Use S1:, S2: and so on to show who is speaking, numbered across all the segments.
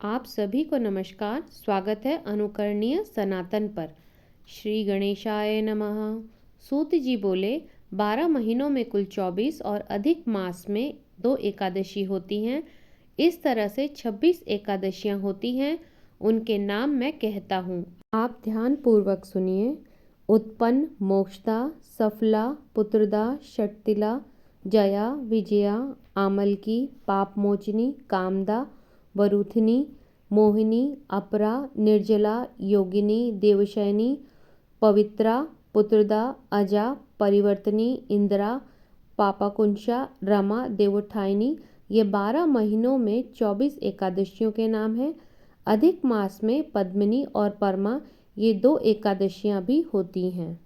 S1: आप सभी को नमस्कार। स्वागत है अनुकरणीय सनातन पर। श्री गणेशाय नमः। सूत जी बोले, 12 महीनों में कुल 24 और अधिक मास में 2 एकादशी होती हैं। इस तरह से 26 एकादशियां होती हैं। उनके नाम मैं कहता हूँ, आप ध्यान पूर्वक सुनिए। उत्पन्न, मोक्षदा, सफला, पुत्रदा, षट्तिला, जया, विजया, आमलकी, पापमोचनी, कामदा, वरुथिनी, मोहिनी, अपरा, निर्जला, योगिनी, देवशयनी, पवित्रा, पुत्रदा, अजा, परिवर्तनी, इंदिरा, पापाकुंशा, रमा, देवोत्थायनी। ये 12 महीनों में 24 एकादशियों के नाम हैं। अधिक मास में पद्मिनी और परमा, ये 2 एकादशियां भी होती हैं।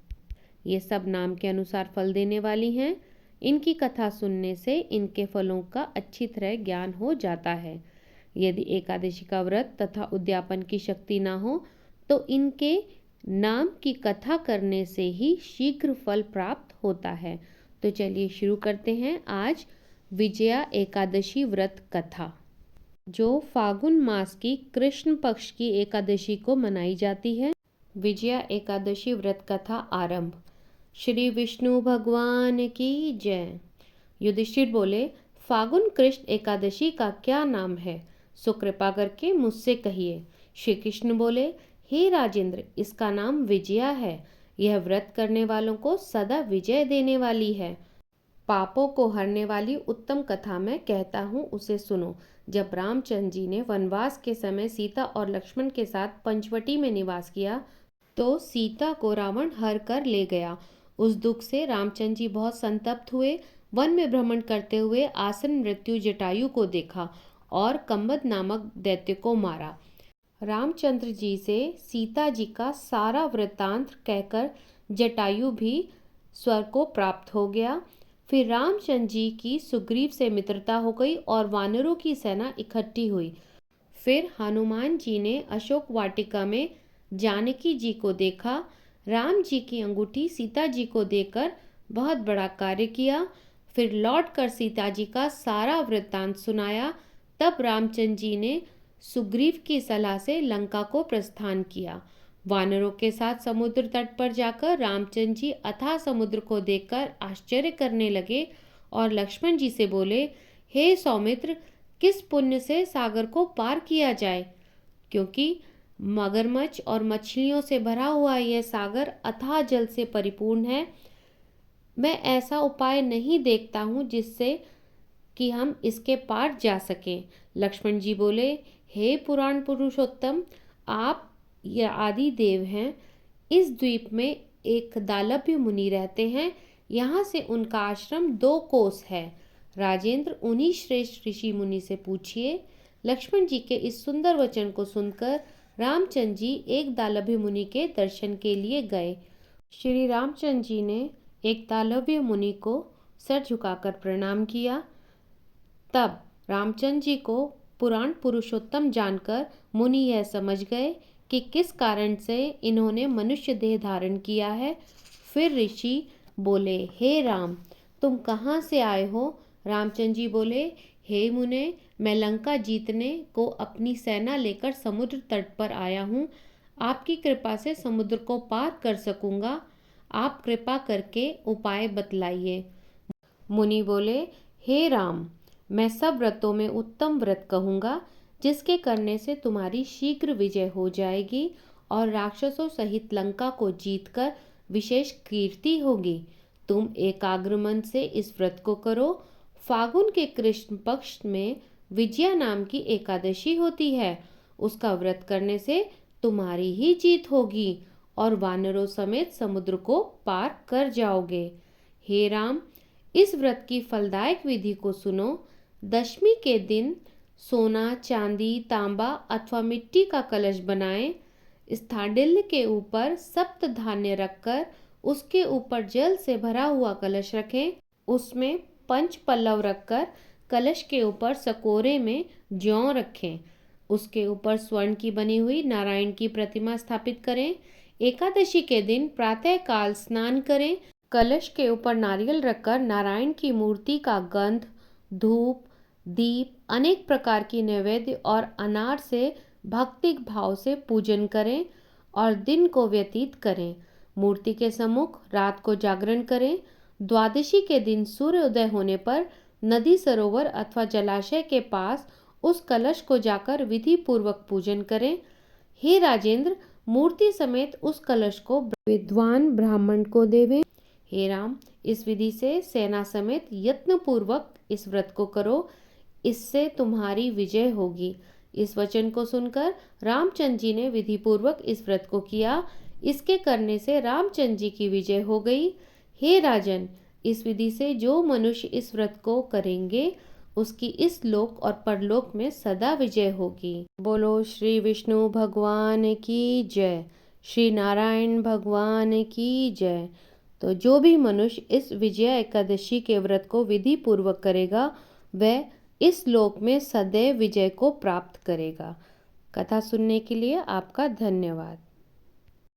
S1: ये सब नाम के अनुसार फल देने वाली हैं। इनकी कथा सुनने से इनके फलों का अच्छी तरह ज्ञान हो जाता है। यदि एकादशी का व्रत तथा उद्यापन की शक्ति ना हो तो इनके नाम की कथा करने से ही शीघ्र फल प्राप्त होता है। तो चलिए शुरू करते हैं आज विजया एकादशी व्रत कथा, जो फागुन मास की कृष्ण पक्ष की एकादशी को मनाई जाती है। विजया एकादशी व्रत कथा आरंभ। श्री विष्णु भगवान की जय। युधिष्ठिर बोले, फागुन कृष्ण एकादशी का क्या नाम है? सो कृपा करके मुझसे कहिए। श्री कृष्ण बोले, हे राजेंद्र, इसका नाम विजया है। यह व्रत करने वालों को सदा विजय देने वाली है। पापों को हरने वाली उत्तम कथा मैं कहता हूँ, उसे सुनो। जब रामचंद्र जी ने वनवास के समय सीता और लक्ष्मण के साथ पंचवटी में निवास किया तो सीता को रावण हर कर ले गया। उस दुख से रामचंद्र जी बहुत संतप्त हुए। वन में भ्रमण करते हुए आसन मृत्यु जटायु को देखा और कम्बद नामक दैत्य को मारा। रामचंद्र जी से सीता जी का सारा वृत्तांत कहकर जटायु भी स्वर्ग को प्राप्त हो गया। फिर रामचंद्र जी की सुग्रीव से मित्रता हो गई और वानरों की सेना इकट्ठी हुई। फिर हनुमान जी ने अशोक वाटिका में जानकी जी को देखा। राम जी की अंगूठी सीता जी को देकर बहुत बड़ा कार्य किया। फिर लौटकर सीता जी का सारा वृत्तांत सुनाया। तब रामचंद्र जी ने सुग्रीव की सलाह से लंका को प्रस्थान किया। वानरों के साथ समुद्र तट पर जाकर रामचंद्र जी अथाह समुद्र को देखकर आश्चर्य करने लगे और लक्ष्मण जी से बोले, हे सौमित्र, किस पुण्य से सागर को पार किया जाए? क्योंकि मगरमच्छ और मछलियों से भरा हुआ यह सागर अथाह जल से परिपूर्ण है। मैं ऐसा उपाय नहीं देखता हूँ जिससे कि हम इसके पार जा सकें। लक्ष्मण जी बोले, हे पुराण पुरुषोत्तम, आप ये आदि देव हैं। इस द्वीप में एक दालभ्य मुनि रहते हैं। यहाँ से उनका आश्रम 2 कोस है। राजेंद्र, उन्हीं श्रेष्ठ ऋषि मुनि से पूछिए। लक्ष्मण जी के इस सुंदर वचन को सुनकर रामचंद्र जी एक दालभ्य मुनि के दर्शन के लिए गए। श्री रामचंद्र जी ने एक दालभ्य मुनि को सर झुकाकर प्रणाम किया। तब रामचंद्र जी को पुराण पुरुषोत्तम जानकर मुनि यह समझ गए कि किस कारण से इन्होंने मनुष्य देह धारण किया है। फिर ऋषि बोले, हे राम, तुम कहाँ से आए हो? रामचंद्र जी बोले, हे मुने, मैं लंका जीतने को अपनी सेना लेकर समुद्र तट पर आया हूँ। आपकी कृपा से समुद्र को पार कर सकूंगा। आप कृपा करके उपाय बतलाइए। मुनि बोले, हे राम, मैं सब व्रतों में उत्तम व्रत कहूँगा जिसके करने से तुम्हारी शीघ्र विजय हो जाएगी और राक्षसों सहित लंका को जीतकर विशेष कीर्ति होगी। तुम एकाग्र मन से इस व्रत को करो। फागुन के कृष्ण पक्ष में विजया नाम की एकादशी होती है। उसका व्रत करने से तुम्हारी ही जीत होगी और वानरों समेत समुद्र को पार कर जाओगे। हे राम, इस व्रत की फलदायक विधि को सुनो। दशमी के दिन सोना, चांदी, तांबा अथवा मिट्टी का कलश बनाएं। स्थाडिल्य के ऊपर सप्त धान्य रखकर उसके ऊपर जल से भरा हुआ कलश रखें। उसमें पंच पल्लव रखकर कलश के ऊपर सकोरे में जौ रखें। उसके ऊपर स्वर्ण की बनी हुई नारायण की प्रतिमा स्थापित करें। एकादशी के दिन प्रातः काल स्नान करें। कलश के ऊपर नारियल रखकर नारायण की मूर्ति का गंध, धूप, दीप, अनेक प्रकार की नैवेद्य और अनार से भक्ति भाव से पूजन करें और दिन को व्यतीत करें। मूर्ति के सम्मुख रात को जागरण करें। द्वादशी के दिन सूर्योदय होने पर नदी, सरोवर अथवा जलाशय के पास उस कलश को जाकर विधि पूर्वक पूजन करें। हे राजेंद्र, मूर्ति समेत उस कलश को विद्वान ब्राह्मण को देवें। हे राम, इस विधि से सेना समेत यत्न पूर्वक इस व्रत को करो, इससे तुम्हारी विजय होगी। इस वचन को सुनकर रामचंद्र जी ने विधि पूर्वक इस व्रत को किया। इसके करने से रामचंद्र जी की विजय हो गई। हे राजन, इस विधि से जो मनुष्य इस व्रत को करेंगे उसकी इस लोक और परलोक में सदा विजय होगी। बोलो श्री विष्णु भगवान की जय, श्री नारायण भगवान की जय। तो जो भी मनुष्य इस विजया एकादशी के व्रत को विधि पूर्वक करेगा वह इस लोक में सदैव विजय को प्राप्त करेगा। कथा सुनने के लिए आपका धन्यवाद।